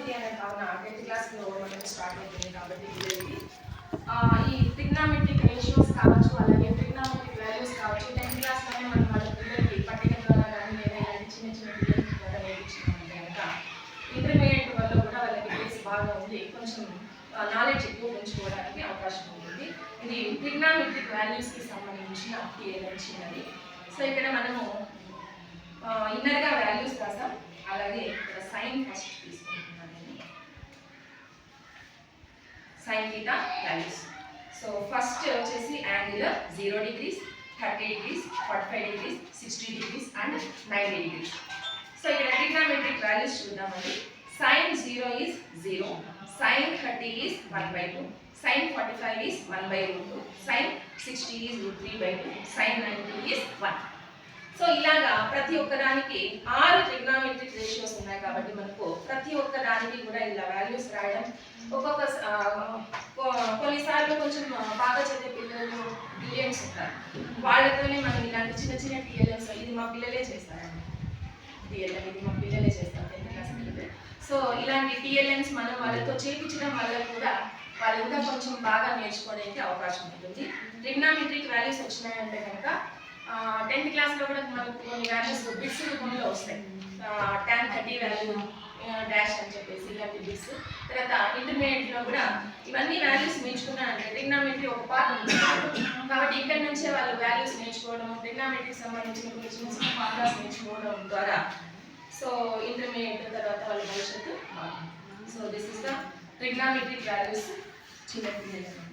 విద్య అనే భావన 10th క్లాస్లో మనకు స్టార్ట్ అవుతుంది కాబట్టి పిల్లలకి ఈ ట్రిగ్నామెట్రిక్ రేషియోస్ కావచ్చు, అలాగే ట్రిగ్నామెట్రిక్ వాల్యూస్ కావచ్చు 10th క్లాస్లోనే మనం వాళ్ళ పిల్లలకి పట్టిక ద్వారా కానీ లేదా ఇలాంటి చిన్న చిన్న పిల్లలకి ద్వారా నేర్పించినామంటే కనుక ఇంటర్మీడియట్ వల్ల కూడా వాళ్ళకి బేస్ బాగా ఉంది, కొంచెం నాలెడ్జ్ ఎక్కువ పెంచుకోవడానికి అవకాశం ఉంటుంది. ఇది ట్రిగ్నామెట్రిక్ వాల్యూస్కి సంబంధించిన చిన్నది. సో ఇక్కడ మనము ఇన్నర్గా వాల్యూస్ రాసాం, అలాగే ఇక్కడ సైన్ ఫస్ట్ తీసుకుంటున్నాను నేను, sine theta values. So first వచ్చేసి angle 0 degrees, 30 degrees, 45 degrees, 60 degrees and 90 degrees. So ఇక్కడ ట్రిగ్నామెట్రిక్ వాల్యూస్ చూద్దామండి. Sine 0 is 0, sine 30 is 1/2, sine 45 is 1/2, sine 60 is √3/2, sine 90 is 1. So ఇలాగా ప్రతి ఒక్కదానికి 6 ట్రిగ్నామెట్రిక్ రేషియోస్ ఉన్నాయి కాబట్టి మనకు ప్రతి ఒక్కదానికి కూడా ఇలా వాల్యూస్ రాయడం కొన్నిసార్లు కొంచెం బాగా చదివే పిల్లలు టీఎల్ఎమ్స్ ఉంటారు, వాళ్ళతోనే మనం ఇలాంటి చిన్న చిన్న టీఎల్ఎమ్స్ ఇది మా పిల్లలే చేస్తారండి, టీఎల్ఎం ఇది మా పిల్లలే చేస్తారు 10th క్లాస్ పిల్లలు. సో ఇలాంటి టీఎల్ఎమ్స్ మనం వాళ్ళతో చేయించడం వల్ల కూడా వాళ్ళు ఇంకా కొంచెం బాగా నేర్చుకోవడానికి అవకాశం ఉంటుంది. ట్రిగ్నామెట్రిక్ వాల్యూస్ వచ్చినాయంటే కనుక 10th క్లాస్లో కూడా మనకు కొన్ని వాల్యూస్ బిట్స్ రూపంలో వస్తాయి, tan 30 వాల్యూ డాష్ అని చెప్పేసి ఇలాంటి బిట్స్. తర్వాత ఇంటర్మీడియట్లో కూడా ఇవన్నీ వాల్యూస్ నేర్చుకున్నారంటే ట్రిగ్నామెట్రీ ఒక పార్ట్ ఉంటుంది కాబట్టి ఇక్కడ నుంచే వాళ్ళు వాల్యూస్ నేర్చుకోవడం, ట్రిగ్నామెట్రీకి సంబంధించిన కొన్ని చిన్న చిన్న ఫార్ములాస్ నేర్చుకోవడం ద్వారా సో ఇంటర్మీడియట్ తర్వాత వాళ్ళ భవిష్యత్తు బాగుంటుంది. So this is the trigonometric values చిన్న పిల్లలు.